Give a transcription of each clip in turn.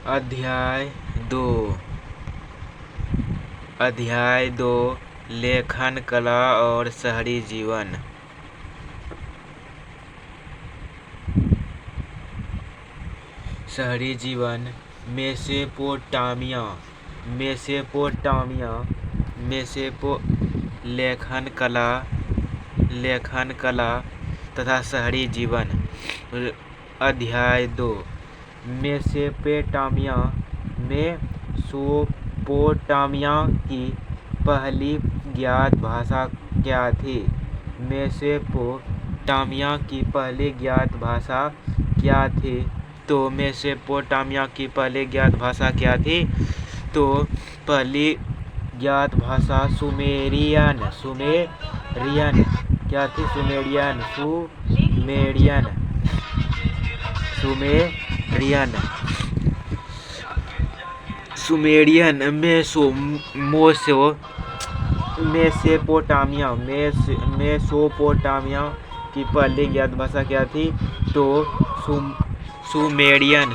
अध्याय 2 अध्याय 2 लेखन कला और शहरी जीवन। शहरी जीवन। मेसोपोटामिया लेखन कला तथा शहरी जीवन। अध्याय 2 मेसोपोटामिया की पहली ज्ञात भाषा क्या थी? मेसोपोटामिया की पहली ज्ञात भाषा क्या थी? तो मेसोपोटामिया की पहली ज्ञात भाषा क्या थी? तो पहली ज्ञात भाषा सुमेरियन क्या थी? सुमेरियन। मेसोपोटामिया की पहली ज्ञात भाषा क्या थी? तो सुमेरियन।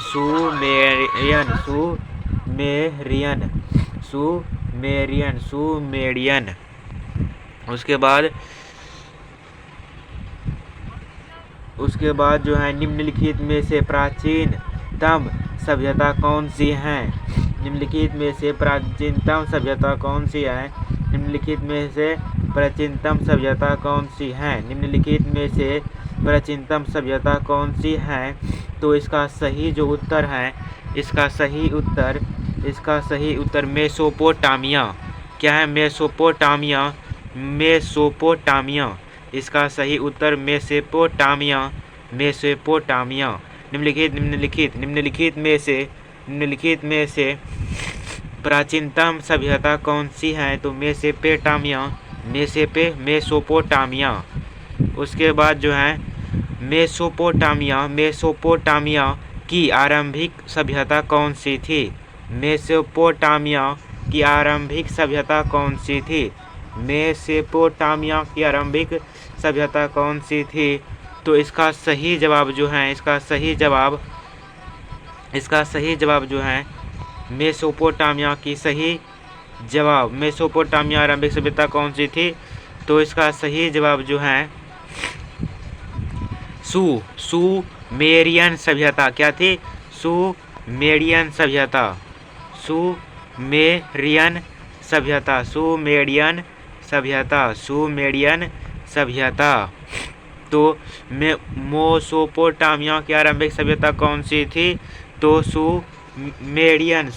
उसके बाद जो है निम्नलिखित में से प्राचीनतम सभ्यता कौन सी है? निम्नलिखित में से प्राचीनतम सभ्यता कौन सी है? निम्नलिखित में से प्राचीनतम सभ्यता कौन सी है? निम्नलिखित में से प्राचीनतम सभ्यता कौन सी है? तो इसका सही जो उत्तर है, इसका सही उत्तर मेसोपोटामिया। क्या है? मेसोपोटामिया। इसका सही उत्तर मेसोपोटामिया। निम्नलिखित में से प्राचीनतम सभ्यता कौन सी है? तो मेसोपोटामिया। उसके बाद जो है मेसोपोटामिया की आरंभिक सभ्यता कौन सी थी? मेसोपोटामिया की आरंभिक सभ्यता कौन सी थी? मेसोपोटामिया की आरंभिक सभ्यता कौन सी थी? तो इसका सही जवाब जो है, इसका सही जवाब जो है मेसोपोटामिया की सही जवाब। मेसोपोटामिया आरंभिक सभ्यता कौन सी थी? तो इसका सही जवाब जो है सुमेरियन सभ्यता। क्या थी? सुमेरियन सभ्यता। तो मेसोपोटामिया की आरंभिक सभ्यता कौन सी थी? तो सुमेरियन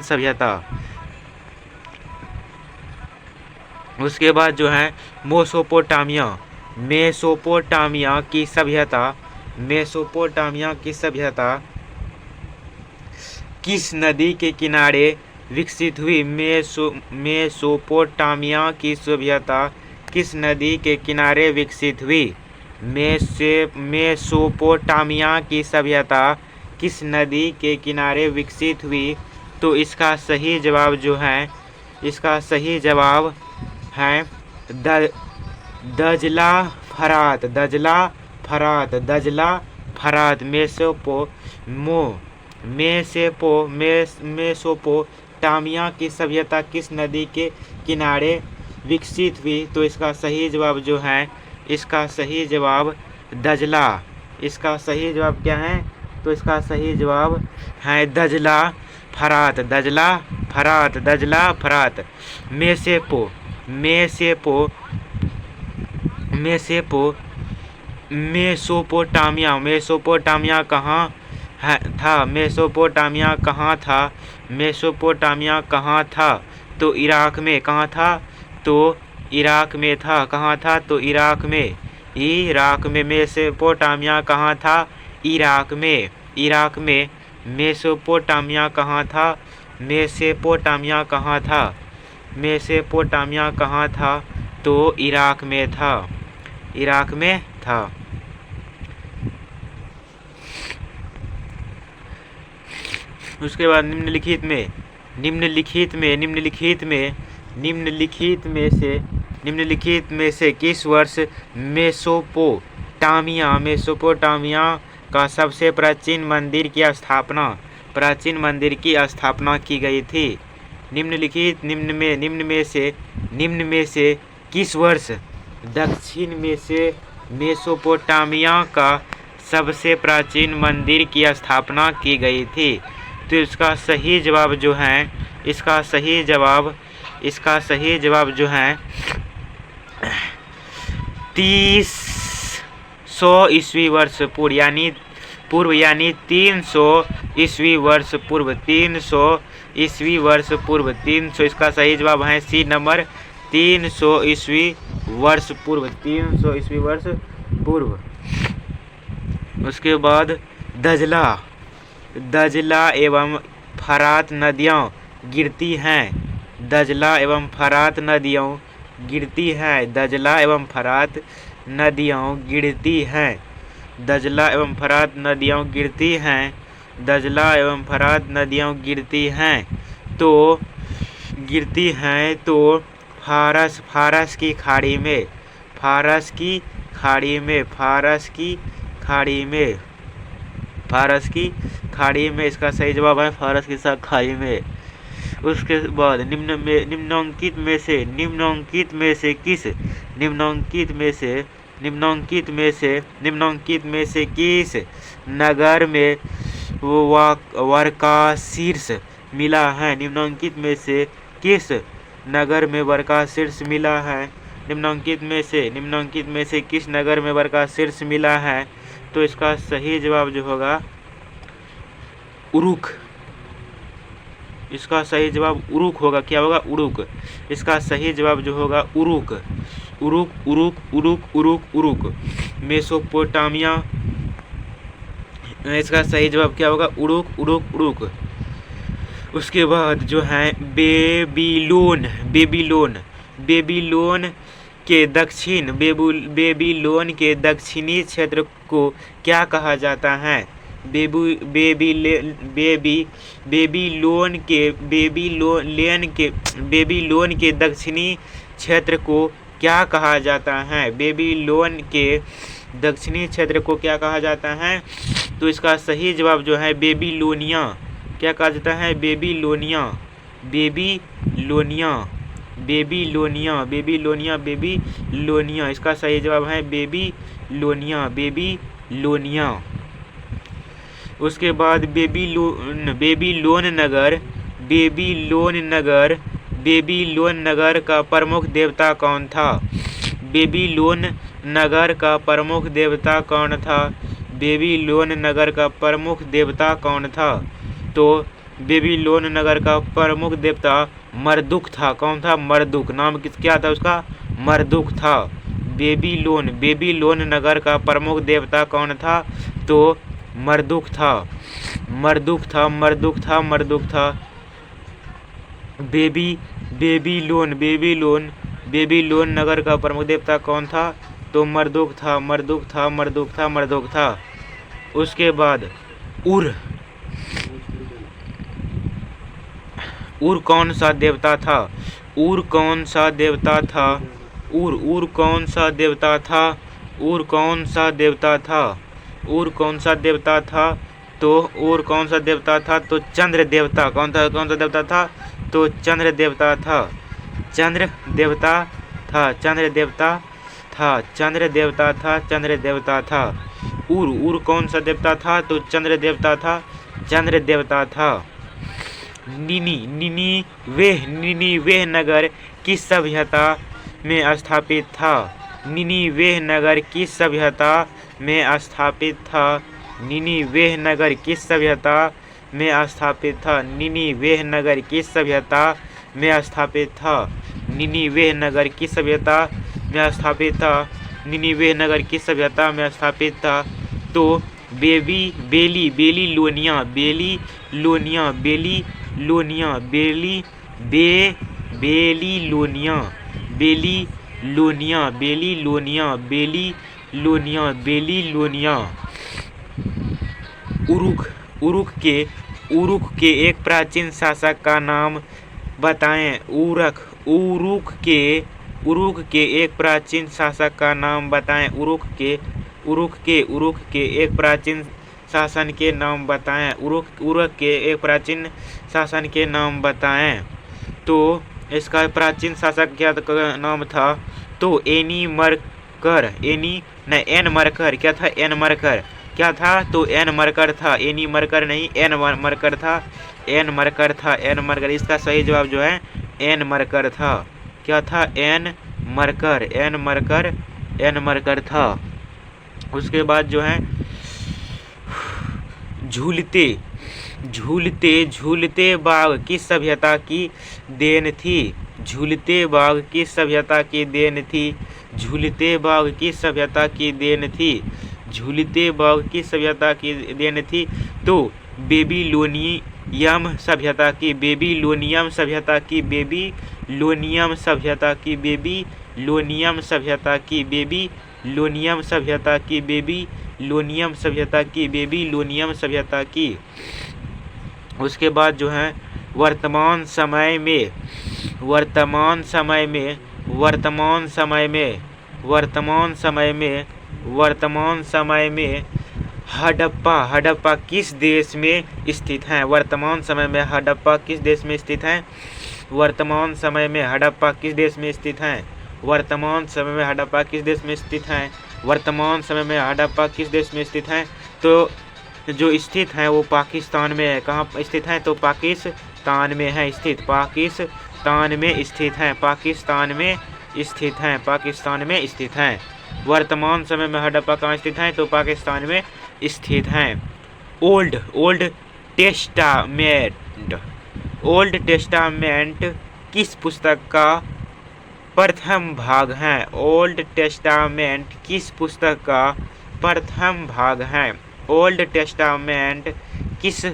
सभ्यता। उसके बाद जो है मेसोपोटामिया की सभ्यता किस नदी के किनारे विकसित हुई? मेसोपोटामिया की सभ्यता किस नदी के किनारे विकसित हुई? मेसोपोटामिया की सभ्यता किस नदी के किनारे विकसित हुई? तो इसका सही जवाब जो है, इसका सही जवाब है दजला फरात। मेसोपोटामिया की सभ्यता किस नदी के किनारे विकसित हुई? तो इसका सही जवाब जो है, इसका सही जवाब दजला। इसका सही जवाब क्या है? तो इसका सही जवाब है दजला फरात। मेसोपोटामिया कहाँ था? मेसोपोटामिया कहाँ था? तो इराक में। कहाँ था? तो इराक में था। कहाँ था? तो इराक में। मेसोपोटामिया कहाँ था? इराक में। मेसोपोटामिया कहाँ था? मेसोपोटामिया कहाँ था? तो इराक में था। उसके बाद निम्नलिखित में से किस वर्ष मेसोपोटामिया का सबसे प्राचीन मंदिर की स्थापना की गई थी। निम्न में से किस वर्ष दक्षिण में से मेसोपोटामिया का सबसे प्राचीन मंदिर की स्थापना की गई थी? तो इसका सही जवाब जो है 300 ईस्वी वर्ष पूर्व यानी 300 ईस्वी वर्ष पूर्व 300 ईस्वी वर्ष पूर्व 300 इसका सही जवाब है सी नंबर 300 ईस्वी वर्ष पूर्व 300 ईस्वी वर्ष पूर्व। उसके बाद दजला एवं फरात नदियाँ गिरती हैं। दजला एवं फरात नदियाँ गिरती हैं। दजला एवं फरात नदियाँ गिरती हैं। दजला एवं फरात नदियाँ गिरती हैं। दजला एवं फरात नदियाँ गिरती हैं तो फारस की खाड़ी में फारस की खाड़ी में इसका सही जवाब है फारस की खाड़ी में। उसके बाद निम्नांकित में से किस नगर में वर्काशीर्ष मिला है? निम्नांकित में से किस नगर में वर्काशीर्ष मिला है? निम्नांकित में से किस नगर में वर्काशीर्ष मिला है? तो इसका सही जवाब जो होगा उरुक। इसका सही जवाब उरुक होगा। क्या होगा? उरुक। इसका सही जवाब जो होगा उरुक। मेसोपोटामिया इसका सही जवाब क्या होगा? उरुक। उसके बाद जो है बेबीलोन के दक्षिणी क्षेत्र को क्या कहा जाता है? बेबीलोन के दक्षिणी क्षेत्र को क्या कहा जाता है? बेबीलोन के दक्षिणी क्षेत्र को क्या कहा जाता है? तो इसका सही जवाब जो है बेबीलोनिया। क्या कहा जाता है? बेबीलोनिया। इसका सही जवाब है बेबीलोनिया। उसके बाद बेबीलोन नगर का प्रमुख देवता कौन था? बेबीलोन नगर का प्रमुख देवता कौन था? तो बेबीलोन नगर का प्रमुख देवता मर्दुक था। कौन था? मर्दुक। नाम क्या था उसका? मर्दुक था। बेबीलोन नगर का प्रमुख देवता कौन था? तो मर्दुक था। बेबीलोन नगर का प्रमुख देवता कौन था? तो मर्दुक था। उसके बाद उर कौन सा देवता था? उर कौन सा देवता था? तो चंद्र देवता। कौन सा देवता था? तो चंद्र देवता था। चंद्र देवता था। उर कौन सा देवता था? तो चंद्र देवता था। निनीवेह नगर किस सभ्यता में स्थापित था? निनीवेह नगर किस सभ्यता में स्थापित था? निनीवेह नगर किस सभ्यता में स्थापित था? निनीवेह नगर किस सभ्यता में स्थापित था? निनीवेह नगर किस सभ्यता में स्थापित था? निनीवेह नगर किस सभ्यता में स्थापित था? तो बेबीलोनिया। उरुक के एक प्राचीन शासक का नाम बताएं। उरुक के एक प्राचीन शासक का नाम बताएं। उरुक के उरुख के एक प्राचीन शासन के नाम बताएं। उरुख के एक प्राचीन शासन के नाम बताएं। तो इसका प्राचीन शासक क्या नाम था? तो एन मरकर क्या था? एन मरकर क्या था? तो एन मरकर था, एनी मरकर नहीं, एन मरकर था, एन मरकर था, एन मरकर। इसका सही जवाब जो है एन मरकर था। क्या था? एन मरकर, एन मरकर, एन मरकर था। उसके बाद जो है झूलते झूलते बाघ किस सभ्यता की देन थी? झूलते बाघ किस सभ्यता की देन थी? झूलते बाघ किस सभ्यता की देन थी? झूलते बाघ किस सभ्यता की देन थी? तो बेबीलोनियम सभ्यता की, बेबीलोनियम सभ्यता की, बेबीलोनियम सभ्यता की, बेबीलोनियम सभ्यता की, बेबीलोनियम सभ्यता की, बेबीलोनियम सभ्यता की, बेबीलोनियम सभ्यता की। उसके बाद जो है वर्तमान समय में हड़प्पा किस देश में स्थित है? वर्तमान समय में हड़प्पा किस देश में स्थित है? वर्तमान समय में हड़प्पा किस देश में स्थित है? वर्तमान समय में हड़प्पा किस देश में स्थित है? वर्तमान समय में हड़प्पा किस देश में स्थित है? तो जो स्थित है वो पाकिस्तान में है। कहाँ स्थित है? तो पाकिस्तान में है स्थित, पाकिस्तान में स्थित है, पाकिस्तान में स्थित है, पाकिस्तान में स्थित है। वर्तमान समय में हड़प्पा कहाँ स्थित है? तो पाकिस्तान में स्थित है। ओल्ड टेस्टामेंट किस पुस्तक का प्रथम भाग है? ओल्ड टेस्टामेंट किस पुस्तक का प्रथम भाग है? ओल्ड टेस्टामेंट किस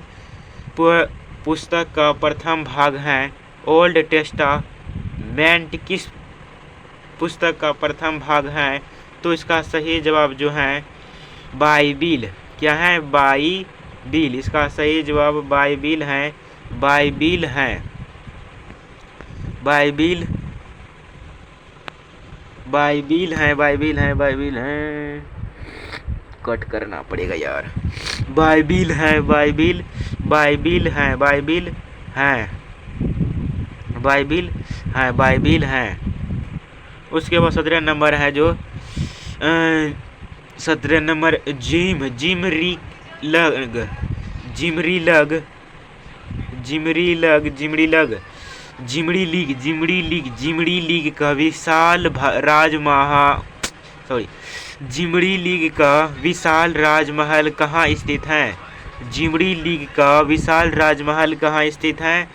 पुस्तक का प्रथम भाग है? ओल्ड टेस्टामेंट किस पुस्तक का प्रथम भाग है? तो इसका सही जवाब जो है बाइबिल। क्या है? बाइबिल। इसका सही जवाब बाइबिल है, बाइबिल है, बाइबिल, बाइबिल है, बाइबिल है, बाइबिल है। कट करना पड़ेगा यार। बाइबिल है, बाइबिल, बाइबिल है, बाइबिल है, बाइबिल है, बाइबिल है। उसके बाद 17 नंबर है जो 17 नंबर जिमरी लीग का विशाल राजमहल कहाँ स्थित है? जिमरी लीग का विशाल राजमहल कहाँ स्थित है?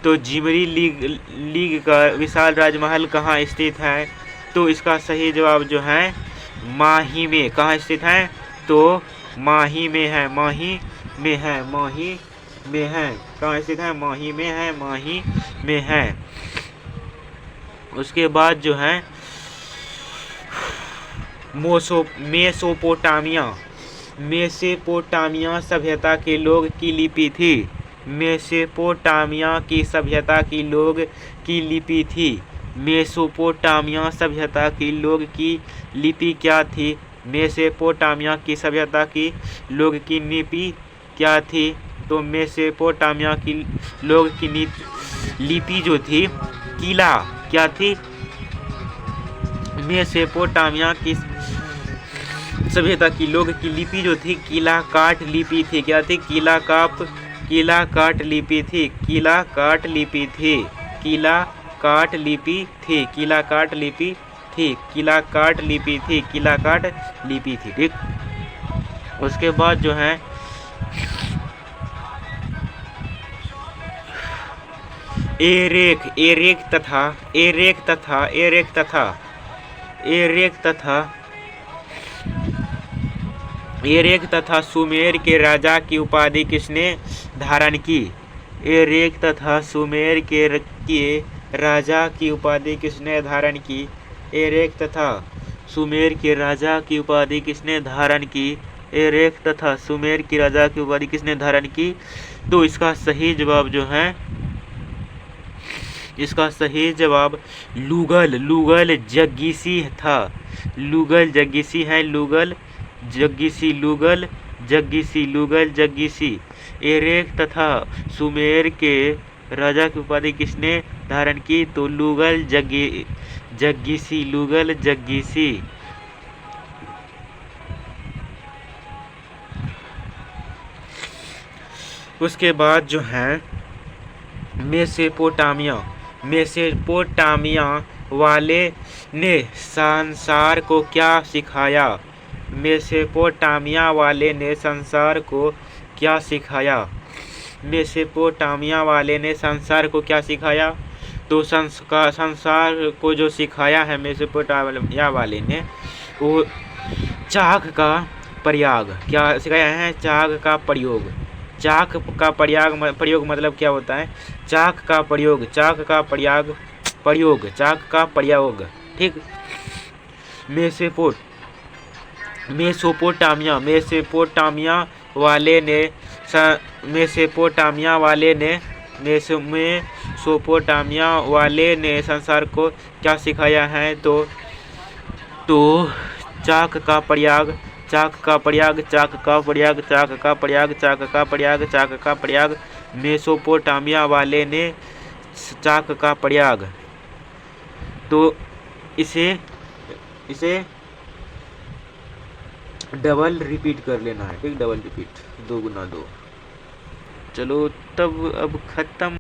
तो जिमरी लीग का विशाल राजमहल कहाँ स्थित है? तो इसका सही जवाब जो है माही में। कहाँ स्थित है? तो माही में है, माही में है, माही में है। कहाँ स्थित है? माही में है, माही में है। उसके बाद जो है मेसोपोटामिया सभ्यता के लोग की लिपि थी। मेसोपोटामिया की सभ्यता की लोग की लिपि थी। मेसोपोटामिया सभ्यता की लोग की लिपि क्या थी? मेसोपोटामिया की सभ्यता की लोग की लिपि क्या थी? तो मेसोपोटामिया की लोग की लिपि जो थी किला क्या थी? मेसोपोटामिया की सभ्यता की लोग की लिपि जो थी किला काट लिपि थी। क्या थी? किला काट लिपि थी, किला काट लिपि थी, किला काट लिपि थी, किला काट लिपि थी, किला काट लिपि थी, किला काट लिपि थी। ठीक। उसके बाद जो है एरेक तथा सुमेर के राजा की उपाधि किसने धारण की? एरेक तथा सुमेर के राजा की उपाधि किसने धारण की? एरेक तथा सुमेर के राजा की उपाधि किसने धारण की? एरेक तथा सुमेर की राजा की उपाधि किसने धारण की? तो इसका सही जवाब जो है, इसका सही जवाब लुगल जग्गिसी था। लुगल जग्गिसी है, लुगल जग्गिसी लूगल, जग्गिसी लूगल, जग्गिसी। एरेक तथा सुमेर के राजा की उपाधि किसने धारण की? तो लूगल, जग्गिसी लूगल, जग्गिसी। उसके बाद जो है मेसोपोटामिया, मेसोपोटामिया वाले ने संसार को क्या सिखाया? मेसोपोटामिया वाले ने संसार को क्या सिखाया? मेसोपोटामिया वाले ने संसार को क्या सिखाया? तो संसार को जो सिखाया है मेसोपोटामिया वाले ने, वो चाक का प्रयोग। क्या सिखाया है? चाक का प्रयोग। चाक का प्रयोग मतलब क्या होता है? चाक का प्रयोग, चाक का प्रयोग, चाक का प्रयोग। ठीक। मेसोपोटामिया, मेसोपोटामिया वाले ने संसार को क्या सिखाया है? तो चाक का प्रयोग, चाक का प्रयोग, चाक का प्रयोग, चाक का प्रयोग, चाक का प्रयोग, चाक का प्रयोग। मेसोपोटामिया वाले ने चाक का प्रयोग। तो इसे डबल रिपीट कर लेना है। ठीक, डबल रिपीट, 2 गुना 2। चलो तब अब खत्म।